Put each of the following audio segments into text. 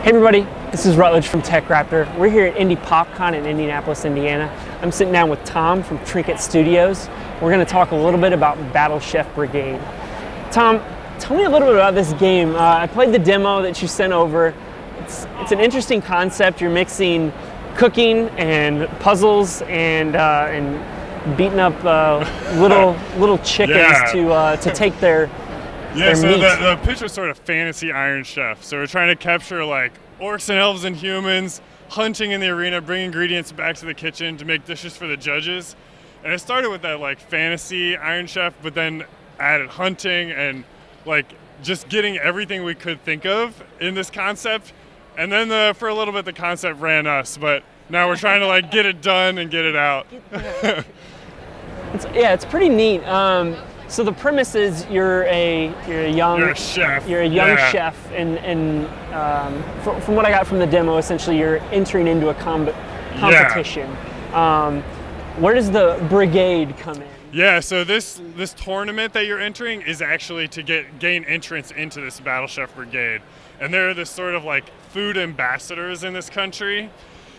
Hey everybody, this is Rutledge from TechRaptor. We're here at Indy PopCon in Indianapolis, Indiana. I'm sitting down with Tom from Trinket Studios. We're going to talk a little bit about Battle Chef Brigade. Tom, tell me a little bit about this game. I played the demo that you sent over. It's an interesting concept. You're mixing cooking and puzzles and beating up little chickens to take their Yeah, so meat. the pitch was sort of fantasy Iron Chef. So we're trying to capture like orcs and elves and humans hunting in the arena, bring ingredients back to the kitchen to make dishes for the judges. And it started with that like fantasy Iron Chef, but then added hunting and like just getting everything we could think of in this concept. And then for a little bit the concept ran us, but now we're trying to like get it done and get it out. It's pretty neat. So the premise is you're a chef. You're a young chef, and from what I got from the demo, essentially you're entering into a competition. Where does the brigade come in? Yeah, so this tournament that you're entering is actually to gain entrance into this Battle Chef Brigade, and they're this sort of like food ambassadors in this country.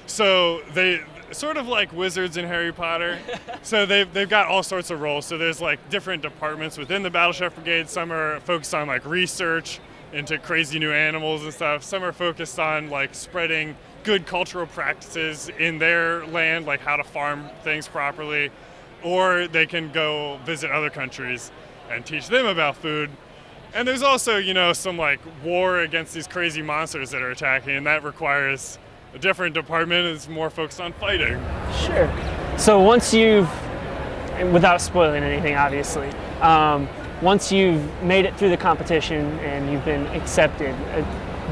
So they sort of like wizards in Harry Potter. So they've got all sorts of roles. So there's like different departments within the Battle Chef Brigade. Some are focused on like research into crazy new animals and stuff. Some are focused on like spreading good cultural practices in their land, like how to farm things properly. Or they can go visit other countries and teach them about food. And there's also, some like war against these crazy monsters that are attacking, and that requires a different department is more focused on fighting. Sure. So once without spoiling anything obviously, once you've made it through the competition and you've been accepted,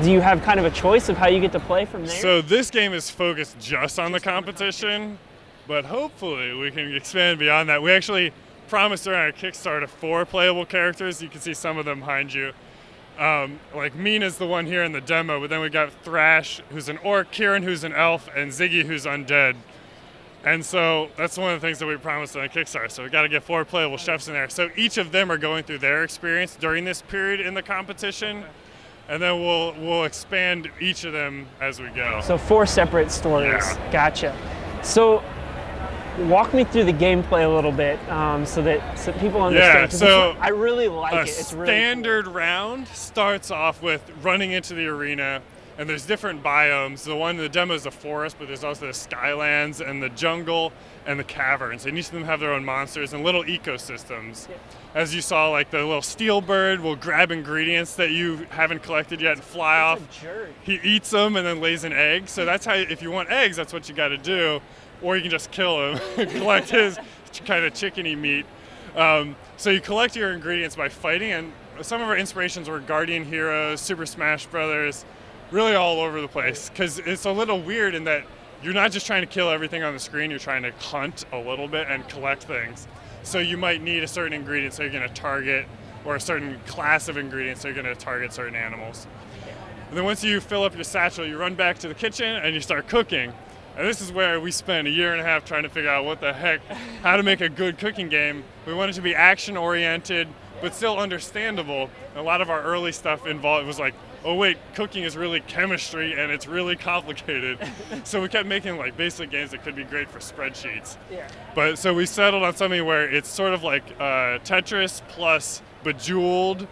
do you have kind of a choice of how you get to play from there? So this game is focused just on the competition, but hopefully we can expand beyond that. We actually promised during our Kickstarter 4 playable characters. You can see some of them behind you. Like Mina's the one here in the demo, but then we got Thrash, who's an orc, Kieran, who's an elf, and Ziggy, who's undead. And so that's one of the things that we promised on Kickstarter. So we got to get 4 playable chefs in there. So each of them are going through their experience during this period in the competition, and then we'll expand each of them as we go. So 4 separate stories. Yeah. Gotcha. So walk me through the gameplay a little bit, so people understand. Yeah, so I really like it. It's really standard cool. round starts off with running into the arena, and there's different biomes. The one in the demo is the forest, but there's also the skylands and the jungle and the caverns. And each of them have their own monsters and little ecosystems. Yeah. As you saw, like the little steel bird will grab ingredients that you haven't collected yet and fly off. A jerk. He eats them and then lays an egg. So that's how, if you want eggs, that's what you got to do. Or you can just kill him and collect his kind of chickeny meat. So you collect your ingredients by fighting, and some of our inspirations were Guardian Heroes, Super Smash Brothers, really all over the place. Because it's a little weird in that you're not just trying to kill everything on the screen, you're trying to hunt a little bit and collect things. So you might need a certain ingredient so you're going to target, or a certain class of ingredients so you're going to target certain animals. And then once you fill up your satchel, you run back to the kitchen and you start cooking. And this is where we spent 1.5 years trying to figure out how to make a good cooking game. We wanted to be action-oriented, but still understandable. A lot of our early stuff was like, oh wait, cooking is really chemistry and it's really complicated. So we kept making like basic games that could be great for spreadsheets. Yeah. But so we settled on something where it's sort of like Tetris plus Bejeweled,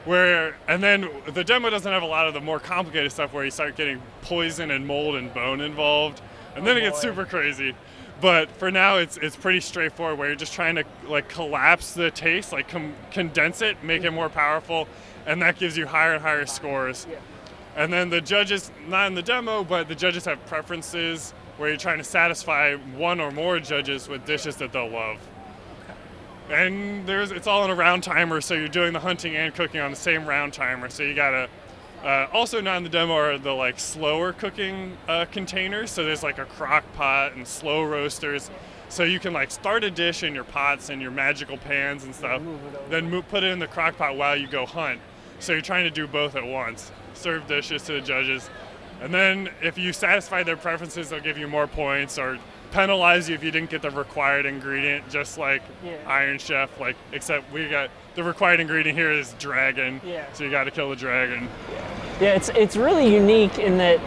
and then the demo doesn't have a lot of the more complicated stuff where you start getting poison and mold and bone involved. And then it gets super crazy. But for now, it's pretty straightforward, where you're just trying to like collapse the taste, like condense it, make it more powerful, and that gives you higher and higher scores. Yeah. And then the judges, not in the demo, but the judges have preferences where you're trying to satisfy one or more judges with dishes that they'll love. And it's all in a round timer, so you're doing the hunting and cooking on the same round timer. So you gotta, also not in the demo are the like slower cooking containers. So there's like a crock pot and slow roasters. So you can like start a dish in your pots and your magical pans and stuff, then put it in the crock pot while you go hunt. So you're trying to do both at once. Serve dishes to the judges. And then if you satisfy their preferences, they'll give you more points or penalize you if you didn't get the required ingredient, just like Iron Chef, except we got the required ingredient here is dragon, so you got to kill the dragon. Yeah, it's really unique in that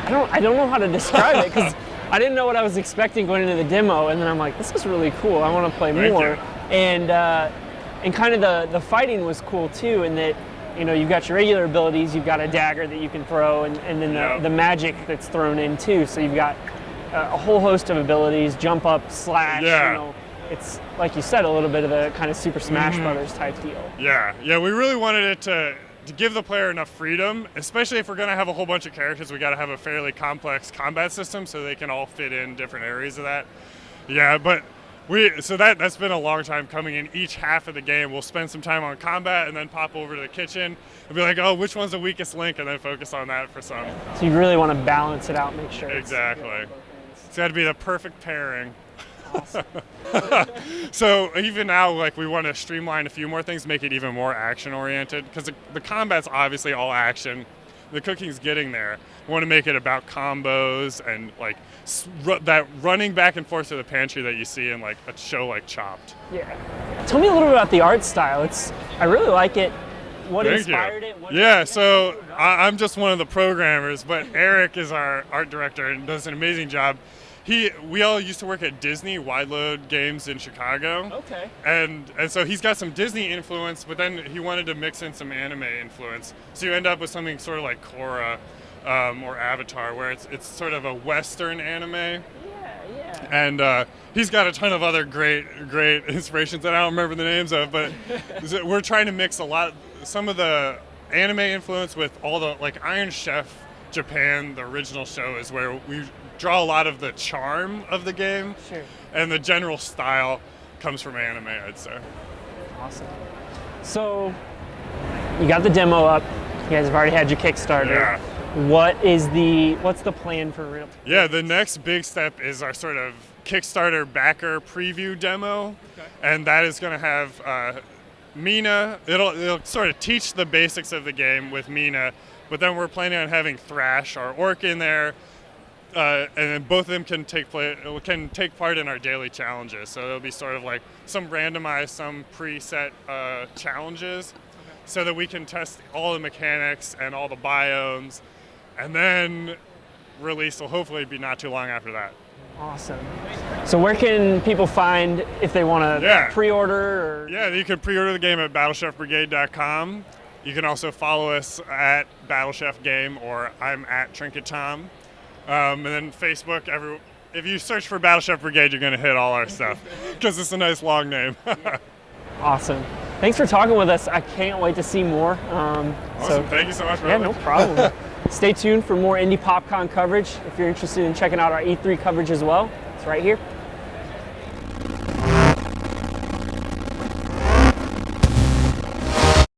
I don't know how to describe it, because I didn't know what I was expecting going into the demo, and then I'm like, this is really cool. I want to play more. And kind of the fighting was cool too, in that, you know, you've got your regular abilities, you've got a dagger that you can throw, and then the magic that's thrown in too. So you've got a whole host of abilities, jump up, slash, you know. It's, like you said, a little bit of a kind of Super Smash Brothers type deal. Yeah, we really wanted it to give the player enough freedom, especially if we're going to have a whole bunch of characters. We got to have a fairly complex combat system so they can all fit in different areas of that. Yeah, but that's been a long time coming. In each half of the game, we'll spend some time on combat and then pop over to the kitchen and be like, oh, which one's the weakest link, and then focus on that for some. So you really want to balance it out, make sure. Exactly. It's got to be the perfect pairing. Awesome. So even now, like, we want to streamline a few more things, make it even more action-oriented, because the combat's obviously all action. The cooking's getting there. We want to make it about combos and like that running back and forth to the pantry that you see in like a show like Chopped. Yeah. Tell me a little bit about the art style. I really like it. What inspired it? So I'm just one of the programmers, but Eric is our art director and does an amazing job. We all used to work at Disney Wide Load Games in Chicago. Okay. And so he's got some Disney influence, but then he wanted to mix in some anime influence. So you end up with something sort of like Korra or Avatar, where it's sort of a Western anime. Yeah. And he's got a ton of other great inspirations that I don't remember the names of, but we're trying to mix some of the anime influence with all the, like, Iron Chef Japan, the original show, is where we draw a lot of the charm of the game. Sure. And the general style comes from anime, I'd say. Awesome. So you got the demo up. You guys have already had your Kickstarter. Yeah. What's the plan for real? Yeah, the next big step is our sort of Kickstarter backer preview demo. Okay. And that is going to have Mina. It'll sort of teach the basics of the game with Mina, but then we're planning on having Thrash, our orc, in there. And then both of them can take part in our daily challenges. So it'll be sort of like some randomized, some preset challenges, so that we can test all the mechanics and all the biomes, and then release will hopefully be not too long after that. Awesome. So where can people find, if they want to pre-order? Or... Yeah, you can pre-order the game at battlechefbrigade.com. You can also follow us at Battle Chef Game, or I'm at Trinket Tom. And then Facebook, if you search for Battle Chef Brigade, you're going to hit all our stuff, because it's a nice long name. Awesome. Thanks for talking with us. I can't wait to see more. Awesome. Thank you so much, brother. Yeah, no problem. Stay tuned for more Indy PopCon coverage. If you're interested in checking out our E3 coverage as well, it's right here.